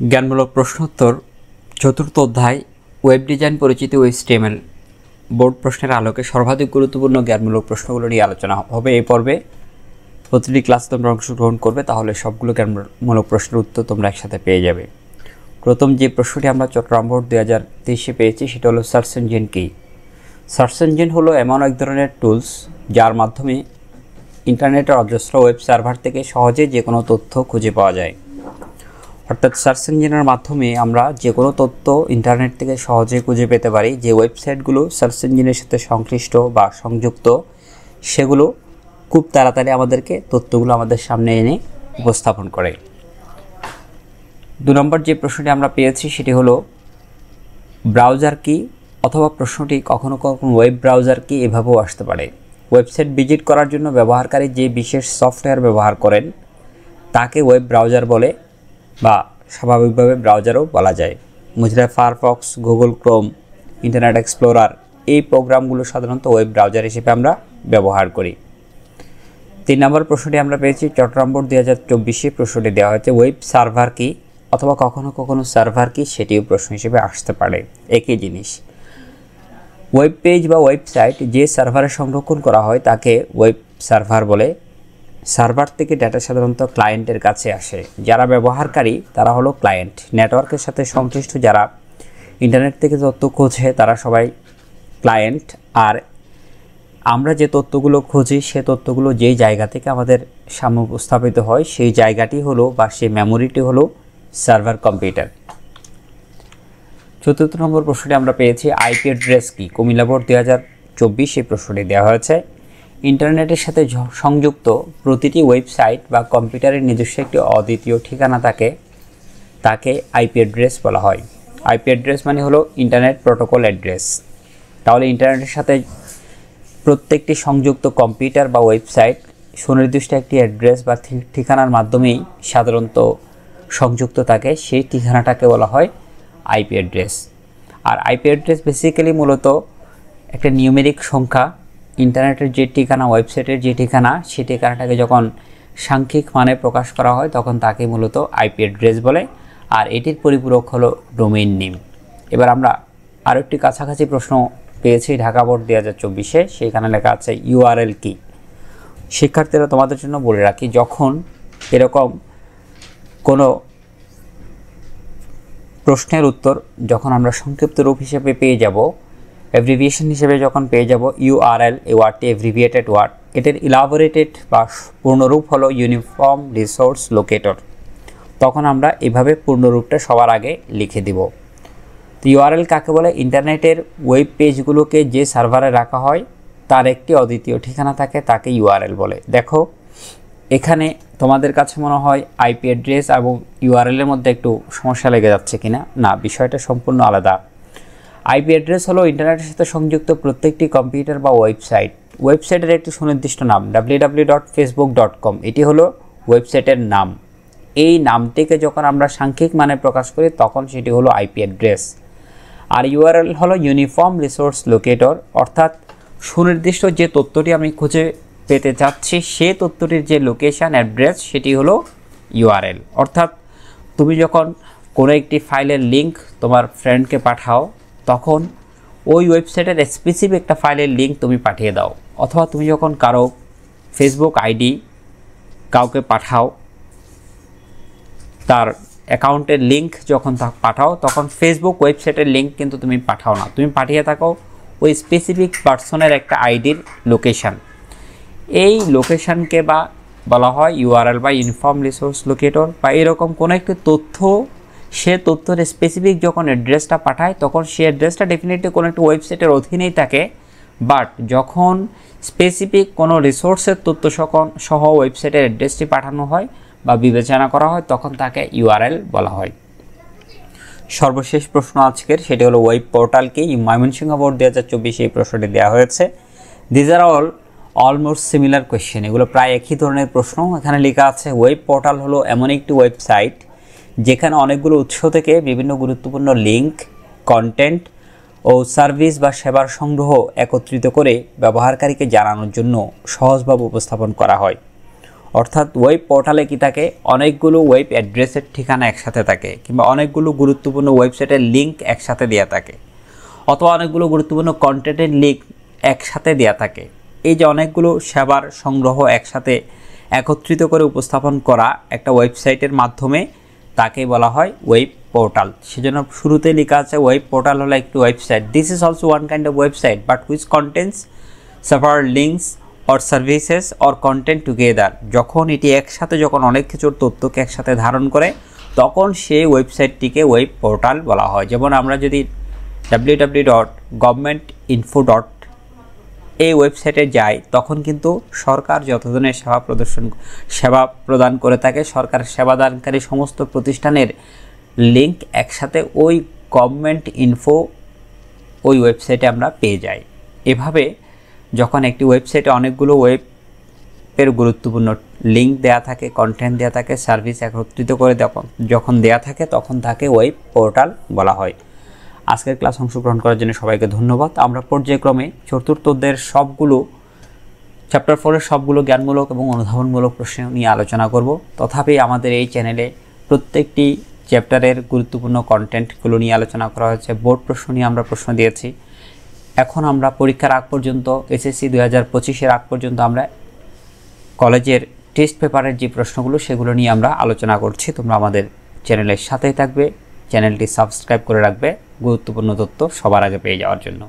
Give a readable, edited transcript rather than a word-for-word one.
জ্ঞানমূলক প্রশ্নোত্তর চতুর্থ অধ্যায় ওয়েব ডিজাইন পরিচিতি ও HTML বোর্ড প্রশ্নের আলোকে সর্বাধিক গুরুত্বপূর্ণ জ্ঞানমূলক প্রশ্নগুলো নিয়ে আলোচনা হবে এই পর্বে। প্রতিটি ক্লাস তোমরা অংশগ্রহণ করবে, তাহলে সবগুলো জ্ঞানমূলক প্রশ্নের উত্তর তোমরা একসাথে পেয়ে যাবে। প্রথম যে প্রশ্নটি আমরা চট্টগ্রাম বোর্ড 2023 পেয়েছি সেটা হলো সার্চ ইঞ্জিন কি। সার্চ ইঞ্জিন হলো এমন এক ধরনের টুলস যার মাধ্যমে ইন্টারনেটের অজস্র ওয়েব সার্ভার থেকে সহজে যে কোনো তথ্য খুঁজে পাওয়া যায়। অর্থাৎ সার্চ ইঞ্জিনের মাধ্যমে আমরা যে কোনো তথ্য ইন্টারনেট থেকে সহজে খুঁজে পেতে পারি। যে ওয়েবসাইটগুলো সার্চ ইঞ্জিনের সাথে সংশ্লিষ্ট বা সংযুক্ত, সেগুলো খুব তাড়াতাড়ি আমাদেরকে তথ্যগুলো আমাদের সামনে এনে উপস্থাপন করে। 2 নম্বর যে প্রশ্নটি আমরা পেয়েছি সেটি হলো ব্রাউজার কি, অথবা প্রশ্নটি কখনো কখনো ওয়েব ব্রাউজার কি এভাবেও আসতে পারে। ওয়েবসাইট ভিজিট করার জন্য ব্যবহারকারী যে বিশেষ সফটওয়্যার ব্যবহার করেন তাকে ওয়েব ব্রাউজার বলে, বা স্বাভাবিকভাবে ব্রাউজারও বলা যায়। Mozilla Firefox, Google Chrome, internet explorer এই প্রোগ্রামগুলো সাধারণত ওয়েব ব্রাউজার হিসেবে আমরা ব্যবহার করি। 3 নম্বর প্রশ্নটি আমরা পেয়েছি চট্টগ্রাম বোর্ড 2024 প্রশ্নটি দেওয়া হয়েছে ওয়েব সার্ভার কি, অথবা কখনো কখনো সার্ভার কি, সেটিও প্রশ্ন হিসেবে আসতে পারে। একই জিনিস। ওয়েব পেজ বা ওয়েবসাইট যে সার্ভারে সংরক্ষণ করা হয় তাকে ওয়েব সার্ভার বলে। সার্ভার থেকে ডেটা সাধারণত ক্লায়েন্টের কাছে আসে। যারা ব্যবহারকারী তারা হলো ক্লায়েন্ট। নেটওয়ার্কের সাথে সংশ্লিষ্ট যারা ইন্টারনেট থেকে তথ্য খোঁজে তারা সবাই ক্লায়েন্ট। আর আমরা যে তথ্যগুলো খুঁজি সে তথ্যগুলো যেই জায়গা থেকে আমাদের সামনে উপস্থাপিত হয় সেই জায়গাটি হলো বা সেই মেমোরিটি হলো সার্ভার কম্পিউটার। 4 নম্বর প্রশ্নটি আমরা পেয়েছি আইপি অ্যাড্রেস কি। কুমিল্লা বোর্ড 2024 এই প্রশ্নটি দেওয়া হয়েছে। ইন্টারনেটের সাথে সংযুক্ত প্রতিটি ওয়েবসাইট বা কম্পিউটারের নিজস্ব একটি অদ্বিতীয় ঠিকানা তাকে আইপি অ্যাড্রেস বলা হয়। আইপি অ্যাড্রেস মানে হলো ইন্টারনেট প্রোটোকল অ্যাড্রেস। তাহলে ইন্টারনেটের সাথে প্রত্যেকটি সংযুক্ত কম্পিউটার বা ওয়েবসাইট সুনির্দিষ্ট একটি অ্যাড্রেস বা ঠিকানার মাধ্যমেই সাধারণত সংযুক্ত থাকে, সেই ঠিকানাটাকে বলা হয় আইপি অ্যাড্রেস। আর আইপি অ্যাড্রেস বেসিক্যালি মূলত একটা নিউমেরিক সংখ্যা। ইন্টারনেটের যে ঠিকানা, ওয়েবসাইটের যে ঠিকানা, সেই ঠিকানাটাকে যখন সাংখ্যিক মানে প্রকাশ করা হয় তখন তাকে মূলত আইপি অ্যাড্রেস বলে। আর এটির পরিপূরক হলো ডোমেইন নেম। এবার আমরা আরও একটি কাছাকাছি প্রশ্ন পেয়েছি ঢাকা বোর্ড 2024, সেইখানে লেখা আছে ইউআরএল কি। শিক্ষার্থীরা তোমাদের জন্য বলে রাখি, যখন এরকম কোনো প্রশ্নের উত্তর যখন আমরা সংক্ষিপ্ত রূপ হিসেবে পেয়ে যাব, অ্যাব্রিভিয়েশন হিসেবে যখন পেয়ে যাব ইউআরএল, এই ওয়ার্ডটি অ্যাব্রিভিয়েটেড ওয়ার্ড, এটার ইলাবোরেটেড বা পূর্ণরূপ হলো ইউনিফর্ম রিসোর্স লোকেটর, তখন আমরা এভাবে পূর্ণরূপটা সবার আগে লিখে দিব। তো ইউআরএল কাকে বলে? ইন্টারনেটের ওয়েব পেজগুলোকে যে সার্ভারে রাখা হয় তার একটি অদ্বিতীয় ঠিকানা থাকে, তাকে ইউআরএল বলে। দেখো এখানে তোমাদের কাছে মনে হয় আইপি অ্যাড্রেস এবং ইউআরএলের মধ্যে একটু সমস্যা লেগে যাচ্ছে কিনা, না, বিষয়টা সম্পূর্ণ আলাদা। আইপি অ্যাড্রেস হলো ইন্টারনেটের সাথে সংযুক্ত প্রত্যেকটি কম্পিউটার বা ওয়েবসাইটের একটি সুনির্দিষ্ট নাম। www.facebook.com এটি হলো ওয়েবসাইটের নাম। এই নামটিকে যখন আমরা সাংখ্যিক মানে প্রকাশ করি তখন সেটি হলো আইপি অ্যাড্রেস। আর ইউআরএল হলো ইউনিফর্ম রিসোর্স লোকেটর, অর্থাৎ সুনির্দিষ্ট যে তথ্যটি আমি খুঁজে পেতে চাচ্ছি সে তথ্যটির যে লোকেশান অ্যাড্রেস সেটি হলো ইউআরএল। অর্থাৎ তুমি যখন কোনো একটি ফাইলের লিঙ্ক তোমার ফ্রেন্ডকে পাঠাও তখন ওই ওয়েবসাইটের স্পেসিফিক একটা ফাইলের লিঙ্ক তুমি পাঠিয়ে দাও, অথবা তুমি যখন কারো ফেসবুক আইডি কাউকে পাঠাও, তার অ্যাকাউন্টের লিঙ্ক যখন পাঠাও তখন ফেসবুক ওয়েবসাইটের লিঙ্ক কিন্তু তুমি পাঠাও না, তুমি পাঠিয়ে থাকো ওই স্পেসিফিক পার্সনের একটা আইডির লোকেশান। এই লোকেশানকে বা বলা হয় ইউআরএল বা ইউনিফর্ম রিসোর্স লোকেটর, বা এরকম কোনো একটি তথ্য, সে তথ্যের স্পেসিফিক যখন অ্যাড্রেসটা পাঠায় তখন সে অ্যাড্রেসটা ডেফিনেটলি কোনো একটি ওয়েবসাইটের অধীনেই থাকে। বাট যখন স্পেসিফিক কোনো রিসোর্সের তথ্য সহ ওয়েবসাইটের অ্যাড্রেসটি পাঠানো হয় বা বিবেচনা করা হয় তখন তাকে ইউআরএল বলা হয়। সর্বশেষ প্রশ্ন আজকের সেটি হলো ওয়েব পোর্টাল কি। ময়মনসিংহ বোর্ড 2024 এই প্রশ্নটি দেওয়া হয়েছে। These are almost similar question, এগুলো প্রায় একই ধরনের প্রশ্ন। এখানে লেখা আছে ওয়েব পোর্টাল হলো এমন একটি ওয়েবসাইট যেখানে অনেকগুলো উৎস থেকে বিভিন্ন গুরুত্বপূর্ণ লিঙ্ক, কন্টেন্ট ও সার্ভিস বা সেবার সংগ্রহ একত্রিত করে ব্যবহারকারীকে জানানোর জন্য সহজভাবে উপস্থাপন করা হয়। অর্থাৎ ওয়েব পোর্টালে কি থাকে, অনেকগুলো ওয়েব অ্যাড্রেসের ঠিকানা একসাথে থাকে, কিংবা অনেকগুলো গুরুত্বপূর্ণ ওয়েবসাইটের লিঙ্ক একসাথে দেওয়া থাকে, অথবা অনেকগুলো গুরুত্বপূর্ণ কন্টেন্টের লিঙ্ক একসাথে দেওয়া থাকে। এই যে অনেকগুলো সেবার সংগ্রহ একসাথে একত্রিত করে উপস্থাপন করা একটা ওয়েবসাইটের মাধ্যমে তাকে বলা হয় ওয়েব পোর্টাল। সেজন্য শুরুতে লেখা আছে ওয়েব পোর্টাল হলো একটি website. This is also one kind of website but which contents several links or services or content together. যখন এটি একসাথে যখন অনেক কিছুর তথ্যকে একসাথে ধারণ করে তখন সেই ওয়েবসাইটটিকে ওয়েব পোর্টাল বলা হয়। যেমন আমরা যদি www.governmentinfo. এই ওয়েবসাইটে যাই তখন কিন্তু সরকার যত ধরনের সেবা প্রদান করে থাকে, সরকার সেবাদানকারী সমস্ত প্রতিষ্ঠানের লিঙ্ক একসাথে ওই গভর্নমেন্ট ইনফো ওই ওয়েবসাইটে আমরা পেয়ে যাই। এভাবে যখন একটি ওয়েবসাইটে অনেকগুলো ওয়েবের গুরুত্বপূর্ণ লিঙ্ক দেয়া থাকে, কন্টেন্ট দেয়া থাকে, সার্ভিস একত্রিত করে যখন দেয়া থাকে তখন তাকে ওয়েব পোর্টাল বলা হয়। আজকের ক্লাস অংশগ্রহণ করার জন্য সবাইকে ধন্যবাদ। আমরা পর্যায়ক্রমে চতুর্থ অধ্যায়ের সবগুলো চ্যাপ্টার 4-এর সবগুলো জ্ঞানমূলক এবং অনুধাবনমূলক প্রশ্ন নিয়ে আলোচনা করব। তথাপি আমাদের এই চ্যানেলে প্রত্যেকটি চ্যাপ্টারের গুরুত্বপূর্ণ কন্টেন্টগুলো নিয়ে আলোচনা করা হয়েছে। বোর্ড প্রশ্ন নিয়ে আমরা প্রশ্ন দিয়েছি। এখন আমরা পরীক্ষার আগ পর্যন্ত এসএসসি 2025-এর আগ পর্যন্ত আমরা কলেজের টেস্ট পেপারের যে প্রশ্নগুলো সেগুলো নিয়ে আমরা আলোচনা করছি। তোমরা আমাদের চ্যানেলের সাথেই থাকবে, চ্যানেলটি সাবস্ক্রাইব করে রাখবে গুরুত্বপূর্ণ তথ্য সবার আগে পেয়ে যাওয়ার জন্য।